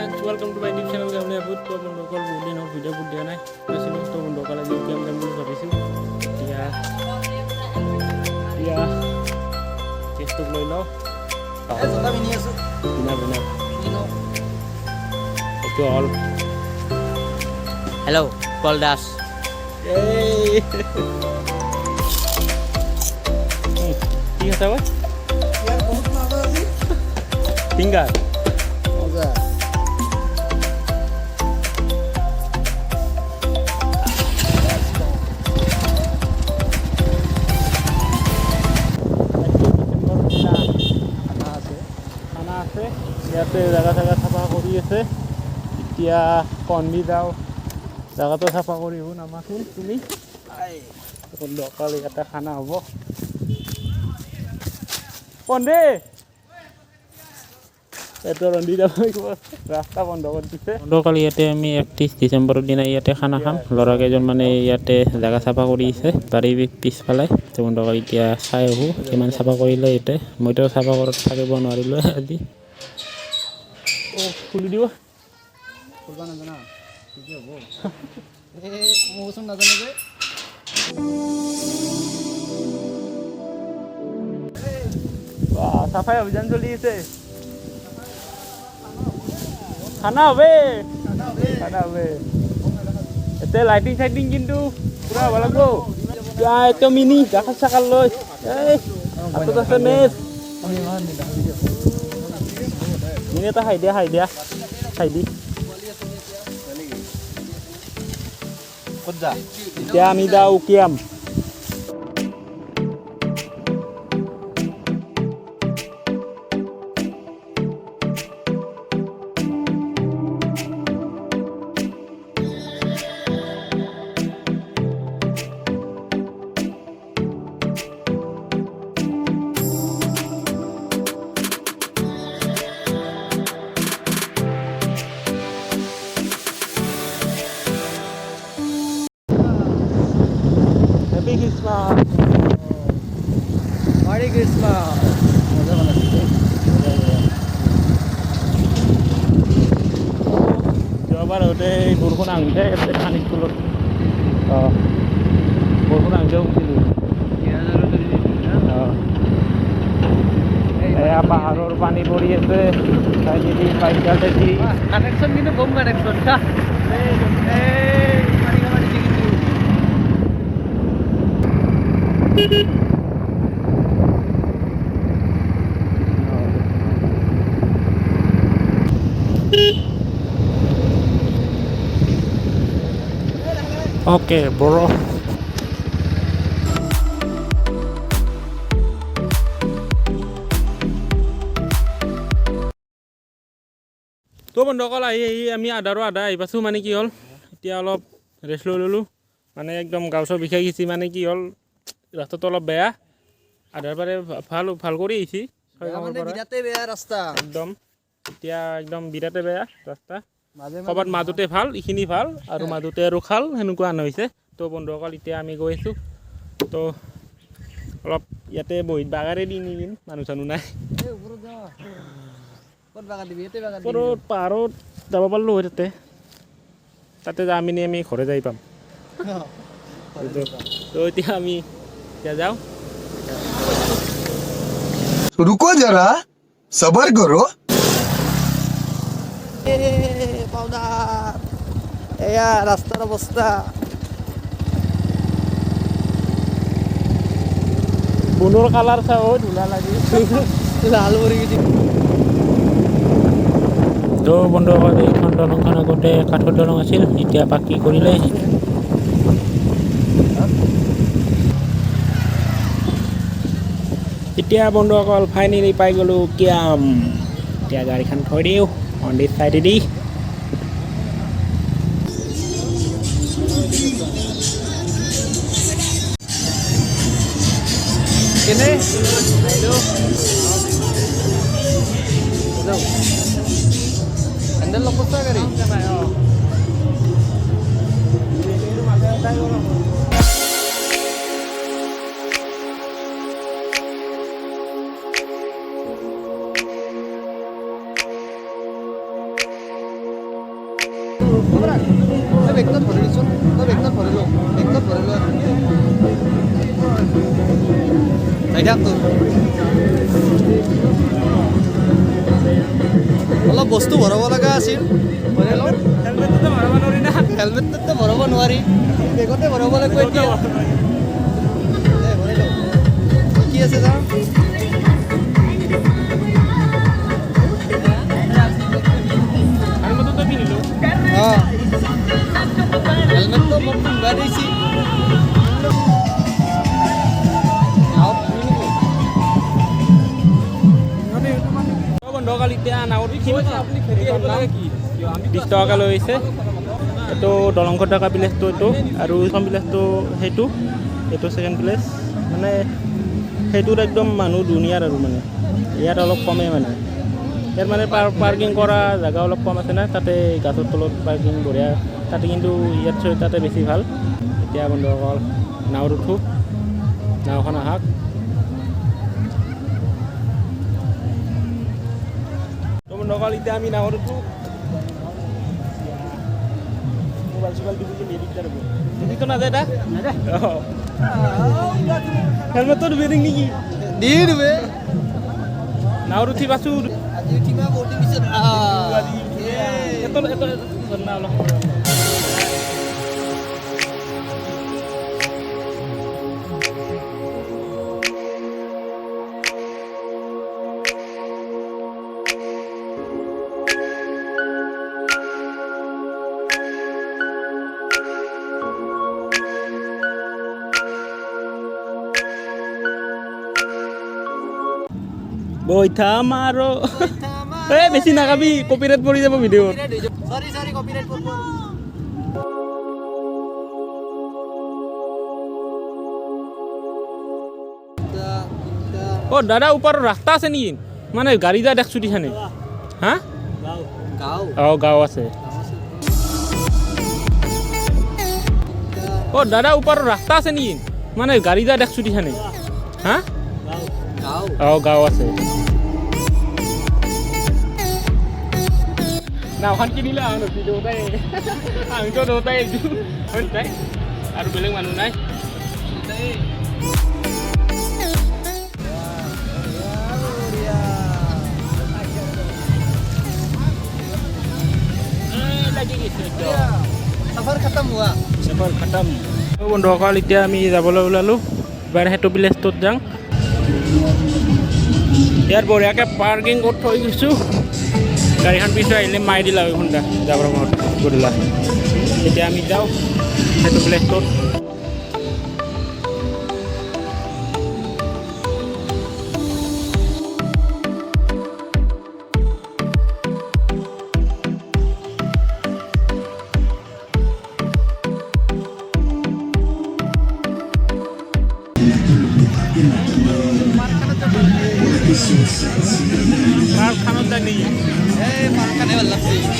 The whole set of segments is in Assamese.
friends, welcome to my YouTube channel. Gamle abut to bondokal budi no video bud dia nai. Masih to bondokal lagi game dulu habisu. Dia test loi lo. Jota mini asu. Benar. Itu all. Hello, Paul Das. Yay. Iya tahu? यार बहुत महंगा है Tinggal. मजा খানা আছে ইয়াতে জাগা চাফা কৰি আছে এতিয়া কণবি যাওঁ জাগাটো চাফা কৰি হো নামাচোন তুমি দৰকাৰ ইয়াতে খানা হ'ব কণদে এইটো ৰন্ধি যাব ৰাস্তা বন্ধ কৰি দিছে বন্ধকালি ইয়াতে আমি 31 ডিচেম্বৰৰ দিনা ইয়াতে খানা খাম ল'ৰা কেইজন মানে ইয়াতে জাগা চাফা কৰি আছে বাৰী পিছফালে তো বন্ধকালি এতিয়া চাই আহোঁ কিমান চাফা কৰিলে ইয়াতে মইতো চাফা কৰাত থাকিব নোৱাৰিলোঁ আজি খুলি দিব खुलबा ना जाना ठीक है वो ए मौसम ना जाने दे वाह सफाई अभियान चली আছে খানা হবে এতে লাইটিং সাইটিং কিন্তু পুরা ভালো লাগবো ইয়া এত মিনি দেখা সাকাল লই এই আতো আছে মেস মিনি তা হাই দিয়া খাই দি खुदा এতিয়া আমি দাও Ukiam Happy Christmas. Merry Christmas मजा बना दीजिए যোৱাবাৰ হতে বৰষুণ আহোঁতে এতে পানী স্কুলত বৰষুণ আহোঁতে উঠিলোঁ এয়া পাহাৰৰ পানী পৰি আছে চাইডেদি পাইকাটেদি কানেকশন কিন্তু বম কানেকশন কা এই পানি কামানি দিকে Oke, bro. তো বন্ধুসকল আহি আমি আধা আহি পাইছোঁ মানে কি হ'ল এতিয়া অলপ ৰেষ্ট লৈ ল'লোঁ মানে একদম গাঁওচৰ বিষাই গৈছে মানে কি হ'ল ৰাস্তাটো অলপ বেয়া আধাৰ পাৰে ভাল কৰি আহিছে মানে বিৰাতে বেয়া ৰাস্তা একদম এতিয়া একদম বিৰাতে বেয়া ৰাস্তা ক'ৰবাত মাজতে ভাল এইখিনি ভাল আৰু মাজতে আৰু খাল সেনেকুৱা হৈছে তো বন্ধুসকল এতিয়া আমি গৈ আছোঁ তো অলপ ইয়াতে বহিত বাগাৰে দি নিদিম মানুহ চানুহ নাই ওপৰত পাহাৰত যাব পাৰিলোঁ হয় তাতে আমি ঘৰে যাই পাম তো এতিয়া আমি এতিয়া যাওঁ रुको जरा सबर करो পাউডার এয়া রাস্তার অবস্থা বনৰ কালাৰ চাওঁ ধূলা লাগি লাল পৰি গেছি তো বন্ধুসকল এইখন দলংখন আগতে কাঠৰ দলং আছিল এতিয়া পাকি কৰিলে এতিয়া বন্ধুসকল ফাইনেলি পাই গ'লোঁ কিয়াম এতিয়া গাড়ীখন থৈ দিওঁ অন দিছ চাইডেদি কেনে হ্যান্ডেল লপস্তা গাড়ি বেগত ভৰি দিছোঁ বেগত ভৰিলোঁ অলপ বস্তু ভৰাব লগা আছিল হেলমেটটোতো ভৰাব নোৱাৰি বেগতে ভৰাব লাগিব এতিয়া কি আছে যা অঁ হেলমেটটো মোক পিন্ধিব দিছে বন্ধকাল এতিয়া নাৱত 30 টকাকৈ লৈ আহিছে এইটো দলংঘৰ থকা প্লেচটো এইটো আৰু এইখন প্লেচটো এইটো ছেকেণ্ড প্লেচ মানে সেইটোত একদম মানুহ দুনিয়াৰ আৰু মানে ইয়াত অলপ কমেই মানে ইয়াত মানে পাৰ্কিং কৰা জেগা অলপ কম আছে না তাতে গাছৰ তলত পাৰ্কিং বঢ়িয়া তাতে কিন্তু ইয়াত তাতে বেছি ভাল এতিয়া বন্ধুসকল নাৱত উঠোঁ নাওখন আহক বন্ধুসকল এতিয়া আমি নাৱত উঠোঁ মোবাইল চোবাইল দিব দিবতো নাযায় তা হেলমেটটো দিবি নেকি দি দিবে নাৱত উঠি পাইছোঁ আজি উঠিবা বহুত দিন পিছত বৈঠা মাৰো বেছি নাগাবি কপিৰাইট পৰি যাব ভিডিঅ'ত সৰি কপিৰাইট কৰিব দাদা ওপৰত ৰাস্তা আছে নেকি মানে গাড়ী যা দেখছো দিছানে হা গাঁও আছে দাদা ওপৰত ৰাস্তা আছে নেকি মানে গাড়ী যা দেখছো দিছানে হা গাঁও আছে নাওখন কিনিলে দেউতাই আমিতো দেউতাই আৰু বেলেগ মানুহ নাই सफर खत्म हुआ বন্ধুসকল এতিয়া আমি যাবলৈ ওলালোঁ এবাৰ সেইটো প্লেচটোত যাওঁ ইয়াত বঢ়িয়াকৈ পাৰ্কিং কৰি থৈ গৈছোঁ গাড়ীখন পিছুৱাই আহিলে মাৰি দিলা ঘণ্টা যাবৰ সময়ত গধূলা এতিয়া আমি যাওঁ সেইটো প্লেচটোত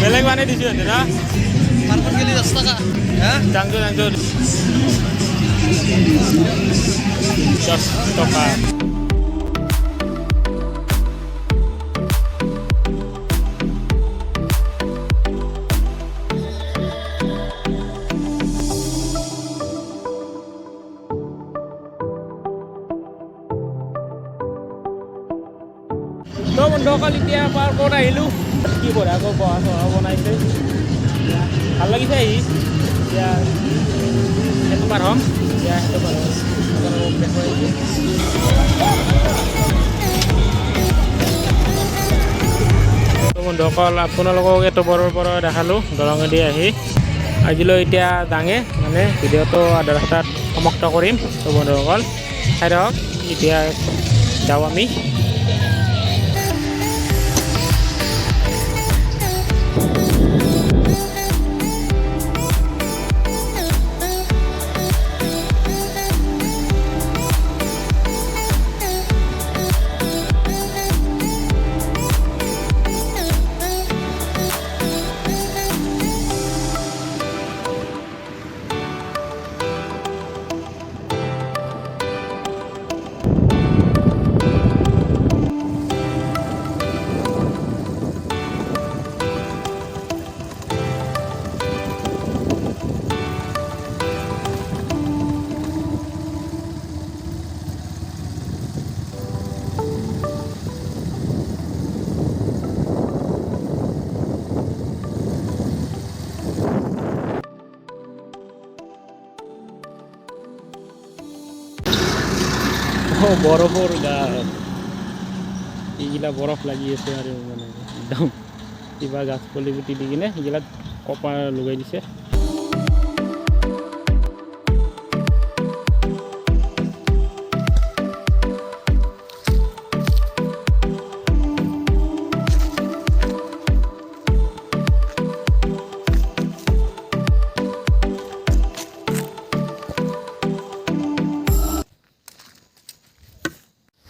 বেলেগ মানে দিছোঁ না मार्केट के लिए 10 টাকা হ্যাঁ জাংজো 10 টাকা তো বন্ধুসকল এতিয়া পাৰ্কত আহিলোঁ কি বঢ়িয়া আকৌ বহা চহা বনাইছে ভাল লাগিছে আহি এতিয়া সেইটো পাৰ হ'ম এতিয়া সেইটো পাৰ বন্ধুসকল আপোনালোকক এইটো বৰৰ পৰা দেখালোঁ দলঙেদি আহি আজিলৈ এতিয়া দাঙে মানে ভিডিঅ'টো আধা ৰাস্তাত সমাপ্ত কৰিম তো বন্ধুসকল চাই থাকক এতিয়া যাওঁ আমি বৰফৰ গাছ এইগিলা বৰফ লাগি আছে আৰু মানে একদম কিবা গাছ পুলি পুতি দি কিনে সেইগিলাত কপাৰ লগাই দিছে।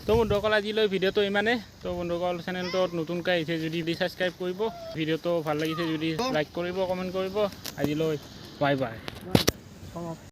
তো বন্ধুসকল আজিলৈ ভিডিঅ'টো ইমানে। তো বন্ধুসকল চেনেলটোত নতুনকৈ আহিছে যদি ছাবস্ক্ৰাইব কৰিব, ভিডিঅ'টো ভাল লাগিছে যদি লাইক কৰিব, কমেণ্ট কৰিব। আজিলৈ বাই বাই।